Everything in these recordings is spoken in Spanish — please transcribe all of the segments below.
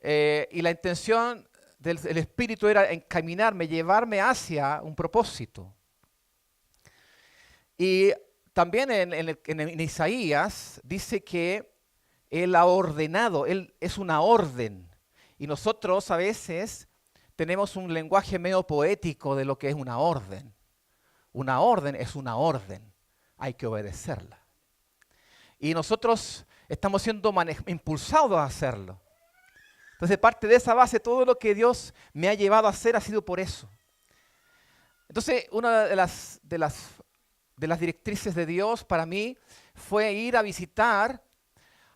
Y la intención del Espíritu era encaminarme, llevarme hacia un propósito. Y también en Isaías dice que Él ha ordenado, Él es una orden. Y nosotros a veces tenemos un lenguaje medio poético de lo que es una orden. Una orden es una orden, hay que obedecerla. Y nosotros estamos siendo impulsados a hacerlo. Entonces, parte de esa base, todo lo que Dios me ha llevado a hacer ha sido por eso. Entonces, una de las directrices de Dios para mí fue ir a visitar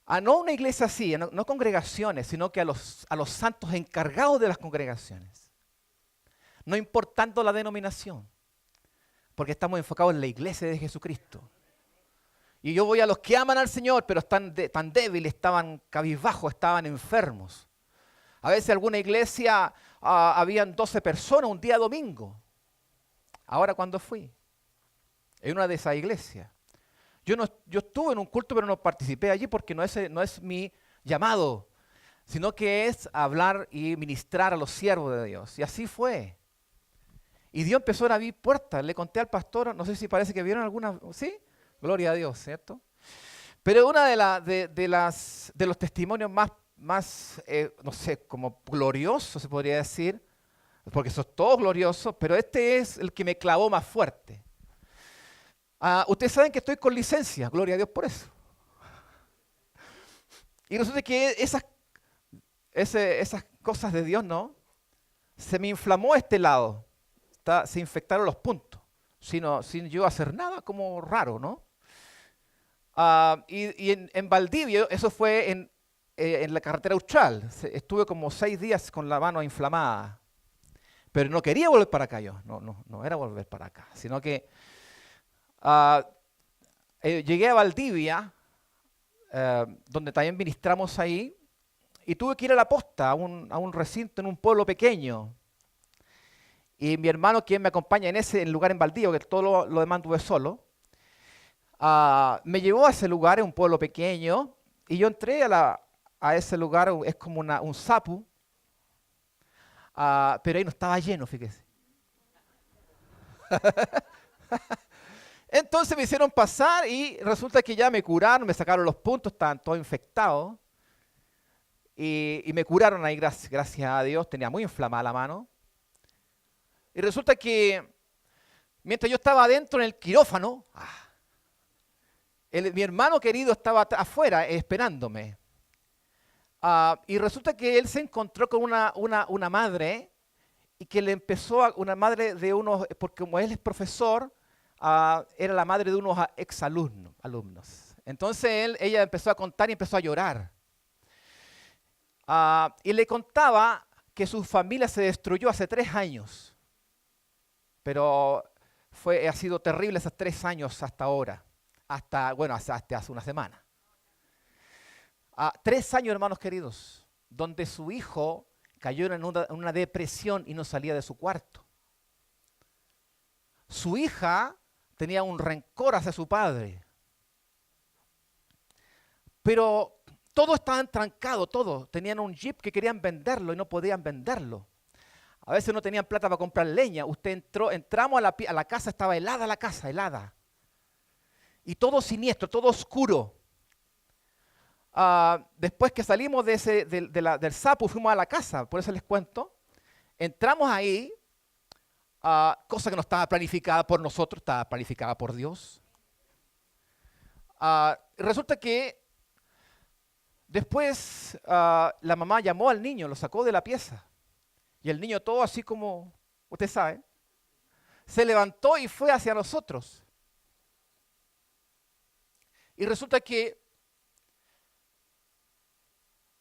a no una iglesia así, no congregaciones, sino que a los santos encargados de las congregaciones. No importando la denominación, porque estamos enfocados en la iglesia de Jesucristo. Y yo voy a los que aman al Señor, pero están tan débiles, estaban cabizbajos, estaban enfermos. A veces en alguna iglesia habían 12 personas un día domingo. Ahora, ¿cuándo fui? En una de esas iglesias. Yo estuve en un culto, pero no participé allí porque no es mi llamado, sino que es hablar y ministrar a los siervos de Dios. Y así fue. Y Dios empezó a abrir puertas. Le conté al pastor, no sé si parece que vieron algunas, ¿sí? Gloria a Dios, ¿cierto? Pero una de los testimonios más no sé, como gloriosos se podría decir, porque son todos gloriosos, pero este es el que me clavó más fuerte. Ustedes saben que estoy con licencia, gloria a Dios por eso. Y resulta que esas cosas de Dios, ¿no? Se me inflamó este lado, se infectaron los puntos, sin yo hacer nada, como raro, ¿no? Y en Valdivia, eso fue en la carretera Austral, estuve como 6 días con la mano inflamada, pero no quería volver para acá yo, no era volver para acá, sino que llegué a Valdivia, donde también ministramos ahí, y tuve que ir a la posta, a un recinto en un pueblo pequeño. Y mi hermano, quien me acompaña en ese lugar en Valdivia, que todo lo demás tuve solo, me llevó a ese lugar, en un pueblo pequeño, y yo entré a ese lugar, es como un sapu, pero ahí no estaba lleno, fíjese. Entonces me hicieron pasar y resulta que ya me curaron, me sacaron los puntos, estaban todos infectados. Y me curaron ahí, gracias a Dios, tenía muy inflamada la mano. Y resulta que mientras yo estaba adentro en el quirófano, mi hermano querido estaba afuera esperándome. Y resulta que él se encontró con una madre y que le empezó una madre de unos, porque como él es profesor, era la madre de unos alumnos. Entonces ella empezó a contar y empezó a llorar. Y le contaba que su familia se destruyó hace 3 años. Pero ha sido terrible esos 3 años hasta ahora. Hasta hace una semana. 3 años, hermanos queridos, donde su hijo cayó en una depresión y no salía de su cuarto. Su hija tenía un rencor hacia su padre. Pero todo estaba trancado, todo. Tenían un jeep que querían venderlo y no podían venderlo. A veces no tenían plata para comprar leña. Entramos a la casa, estaba helada la casa, helada. Y todo siniestro, todo oscuro. Después que salimos del sapo, fuimos a la casa, por eso les cuento. Entramos ahí, cosa que no estaba planificada por nosotros, estaba planificada por Dios. Resulta que después la mamá llamó al niño, lo sacó de la pieza. Y el niño todo así como, usted sabe, se levantó y fue hacia nosotros. Y resulta que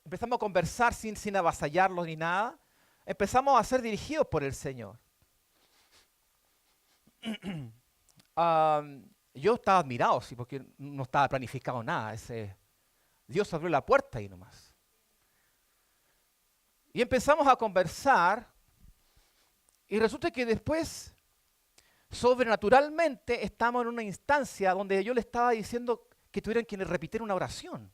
empezamos a conversar sin avasallarlos ni nada. Empezamos a ser dirigidos por el Señor. Yo estaba admirado, sí, porque no estaba planificado nada. Dios abrió la puerta ahí nomás. Y empezamos a conversar y resulta que después, sobrenaturalmente, estamos en una instancia donde yo le estaba diciendo que tuvieran que repetir una oración.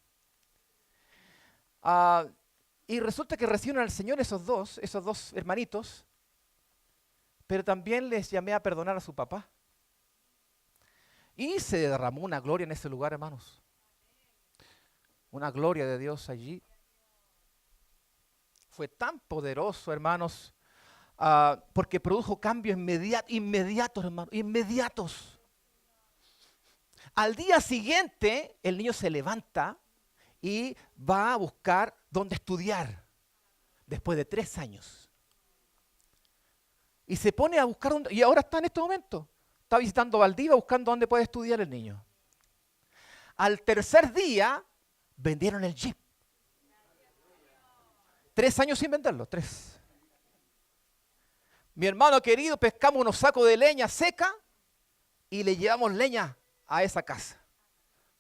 Y resulta que reciben al Señor esos dos hermanitos, pero también les llamé a perdonar a su papá. Y se derramó una gloria en ese lugar, hermanos. Una gloria de Dios allí. Fue tan poderoso, hermanos, porque produjo cambios inmediatos, hermanos, inmediatos. Al día siguiente, el niño se levanta y va a buscar dónde estudiar, después de 3 años. Y se pone a buscar, y ahora está en este momento. Está visitando Valdivia buscando dónde puede estudiar el niño. Al tercer día, vendieron el jeep. 3 años sin venderlo, 3. Mi hermano querido, pescamos unos sacos de leña seca y le llevamos leña a esa casa.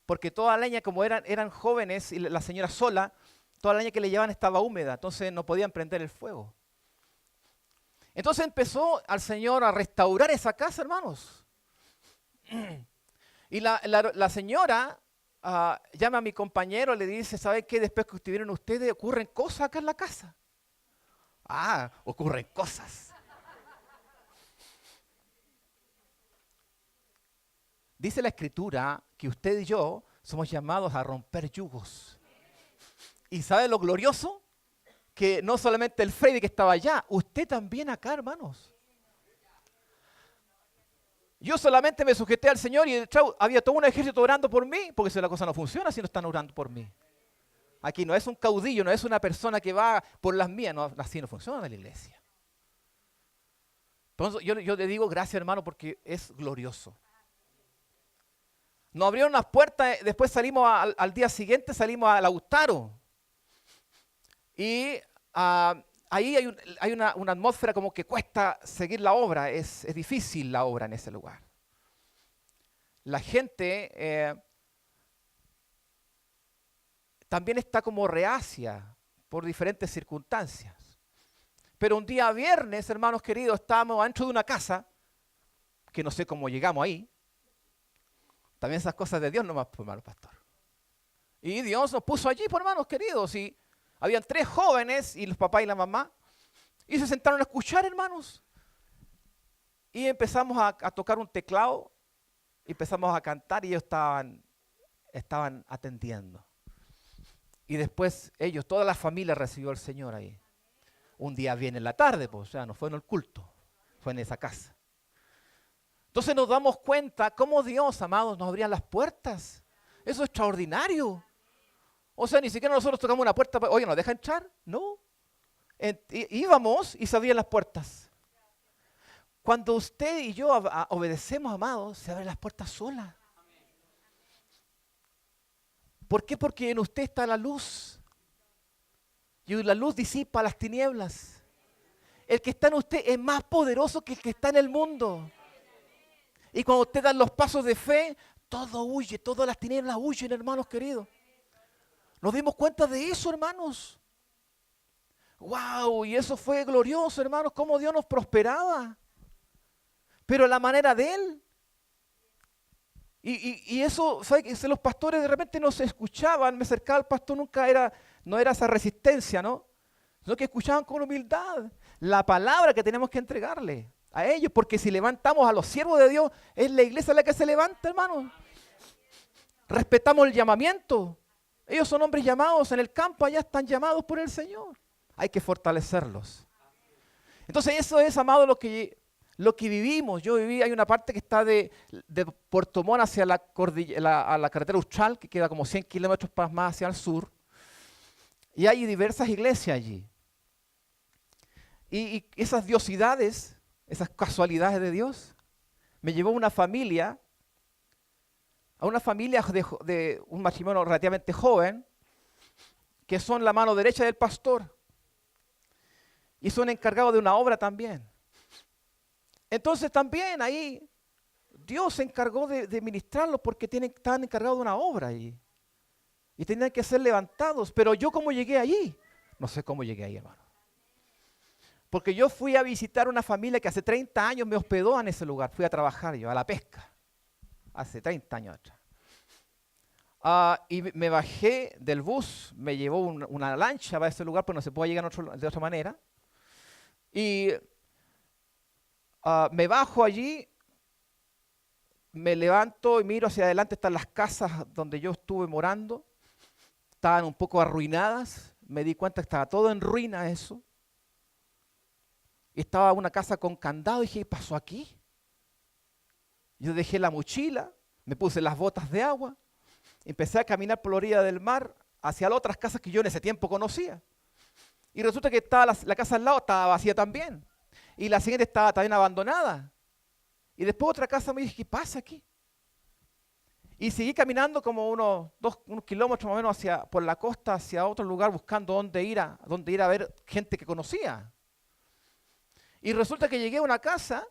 Porque toda leña, como eran jóvenes y la señora sola, toda la leña que le llevaban estaba húmeda, entonces no podían prender el fuego. Entonces empezó al Señor a restaurar esa casa, hermanos. Y la señora llama a mi compañero, le dice, ¿sabe qué? Después que estuvieron ustedes, ocurren cosas acá en la casa. Ocurren cosas. Dice la Escritura que usted y yo somos llamados a romper yugos. ¿Y sabe lo glorioso? Que no solamente el Freddy que estaba allá, usted también acá, hermanos. Yo solamente me sujeté al Señor y había todo un ejército orando por mí, porque si la cosa no funciona si no están orando por mí. Aquí no es un caudillo, no es una persona que va por las mías, no, así no funciona en la iglesia. Entonces, yo le digo gracias, hermano, porque es glorioso. Nos abrieron las puertas, después salimos al día siguiente, salimos a Lautaro. Y ahí hay una atmósfera como que cuesta seguir la obra, es difícil la obra en ese lugar. La gente también está como reacia por diferentes circunstancias. Pero un día viernes, hermanos queridos, estábamos dentro de una casa, que no sé cómo llegamos ahí. También esas cosas de Dios nomás, pues, hermano pastor. Y Dios nos puso allí, pues, hermanos queridos, y habían 3 jóvenes, y los papás y la mamá, y se sentaron a escuchar, hermanos. Y empezamos a tocar un teclado, y empezamos a cantar, y ellos estaban atendiendo. Y después ellos, toda la familia recibió al Señor ahí. Un día viene en la tarde, pues, o sea, no fue en el culto, fue en esa casa. Entonces nos damos cuenta cómo Dios, amados, nos abría las puertas. Eso es extraordinario. O sea, ni siquiera nosotros tocamos una puerta, oye, ¿nos deja entrar? No. Íbamos y se abrían las puertas. Cuando usted y yo obedecemos, amados, se abren las puertas solas. ¿Por qué? Porque en usted está la luz. Y la luz disipa las tinieblas. El que está en usted es más poderoso que el que está en el mundo. Y cuando usted da los pasos de fe, todo huye, todas las tinieblas huyen, hermanos queridos. Nos dimos cuenta de eso, hermanos. ¡Wow! Y eso fue glorioso, hermanos, cómo Dios nos prosperaba. Pero a la manera de Él. Y eso, ¿sabes? Los pastores de repente no se escuchaban, me acercaba al pastor, no era esa resistencia, ¿no? Sino que escuchaban con humildad la palabra que tenemos que entregarle a ellos, porque si levantamos a los siervos de Dios, es la iglesia la que se levanta, hermano. Respetamos el llamamiento. Ellos son hombres llamados en el campo, allá están llamados por el Señor. Hay que fortalecerlos. Entonces eso es, amado, lo que vivimos. Yo viví, hay una parte que está de Puerto Montt hacia a la carretera Uchal, que queda como 100 kilómetros más hacia el sur. Y hay diversas iglesias allí. Y esas diosidades, esas casualidades de Dios, me llevó a una familia de un matrimonio relativamente joven, que son la mano derecha del pastor. Y son encargados de una obra también. Entonces también ahí Dios se encargó de ministrarlos porque estaban encargados de una obra ahí. Y tenían que ser levantados. Pero yo, ¿cómo llegué allí? No sé cómo llegué ahí, hermano. Porque yo fui a visitar una familia que hace 30 años me hospedó en ese lugar. Fui a trabajar yo, a la pesca. Hace 30 años atrás. Y me bajé del bus, me llevó una lancha para ese lugar, pues no se puede llegar de otra manera. Y me bajo allí, me levanto y miro hacia adelante, están las casas donde yo estuve morando, estaban un poco arruinadas, me di cuenta que estaba todo en ruina eso. Y estaba una casa con candado y dije, ¿qué pasó aquí? Yo dejé la mochila, me puse las botas de agua, empecé a caminar por la orilla del mar hacia las otras casas que yo en ese tiempo conocía. Y resulta que estaba la casa al lado estaba vacía también. Y la siguiente estaba también abandonada. Y después otra casa me dije, ¿qué pasa aquí? Y seguí caminando como unos kilómetros más o menos por la costa hacia otro lugar buscando dónde ir a ver gente que conocía. Y resulta que llegué a una casa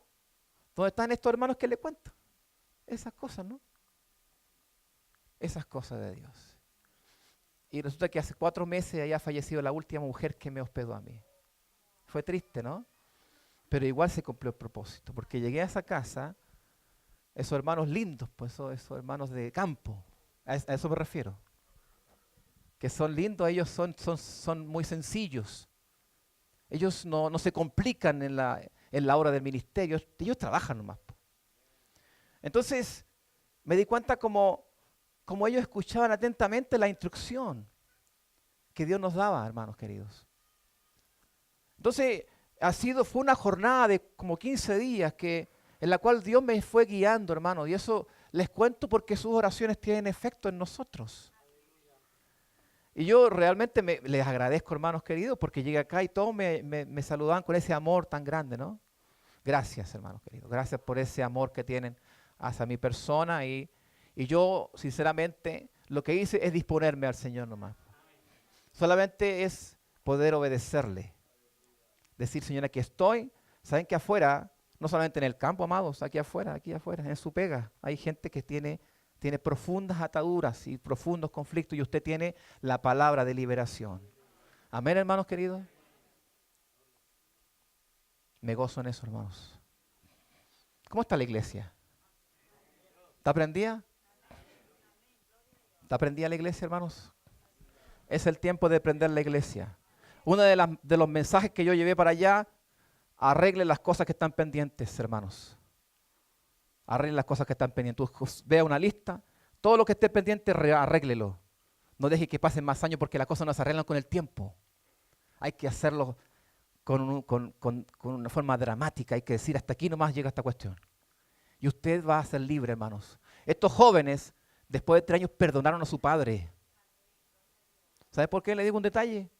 donde están estos hermanos que le cuento. Esas cosas, ¿no? Esas cosas de Dios. Y resulta que hace 4 meses había fallecido la última mujer que me hospedó a mí. Fue triste, ¿no? Pero igual se cumplió el propósito, porque llegué a esa casa, esos hermanos lindos, pues esos hermanos de campo, a eso me refiero. Que son lindos, ellos son muy sencillos. Ellos no se complican en la hora del ministerio, ellos trabajan nomás. Entonces, me di cuenta como ellos escuchaban atentamente la instrucción que Dios nos daba, hermanos queridos. Entonces, fue una jornada de como 15 días en la cual Dios me fue guiando, hermanos. Y eso les cuento porque sus oraciones tienen efecto en nosotros. Y yo realmente les agradezco, hermanos queridos, porque llegué acá y todos me saludaban con ese amor tan grande, ¿no? Gracias, hermanos queridos. Gracias por ese amor que tienen hacia mi persona. Y yo, sinceramente, lo que hice es disponerme al Señor nomás. Solamente es poder obedecerle. Decir, Señor, aquí estoy. Saben que afuera, no solamente en el campo, amados, aquí afuera, en su pega, hay gente que tiene profundas ataduras y profundos conflictos y usted tiene la palabra de liberación. Amén, hermanos queridos. Me gozo en eso, hermanos. ¿Cómo está la iglesia? ¿Está prendida? ¿Está prendida la iglesia, hermanos? Es el tiempo de prender la iglesia. Uno de los mensajes que yo llevé para allá, arregle las cosas que están pendientes, hermanos. Arregle las cosas que están pendientes. Vea una lista, todo lo que esté pendiente, arréglelo. No deje que pasen más años porque las cosas no se arreglan con el tiempo. Hay que hacerlo con una forma dramática. Hay que decir, hasta aquí nomás llega esta cuestión. Y usted va a ser libre, hermanos. Estos jóvenes, después de 3 años, perdonaron a su padre. ¿Sabe por qué? Le digo un detalle.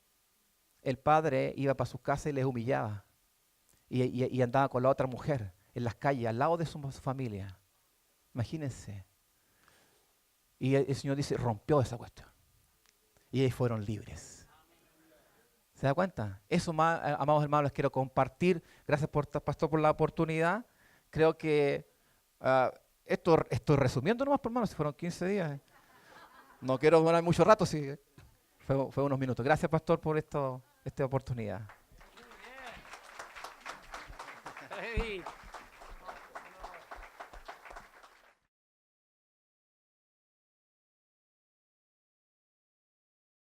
El padre iba para su casa y les humillaba. Y andaba con la otra mujer en las calles, al lado de su familia. Imagínense. Y el Señor dice, rompió esa cuestión. Y ellos fueron libres. ¿Se da cuenta? Eso, amados hermanos, les quiero compartir. Gracias, pastor, por la oportunidad. Creo que esto estoy resumiendo nomás, por hermanos, si fueron 15 días. No quiero durar mucho rato, sí. Fue unos minutos. Gracias, pastor, por esta oportunidad. Muy bien.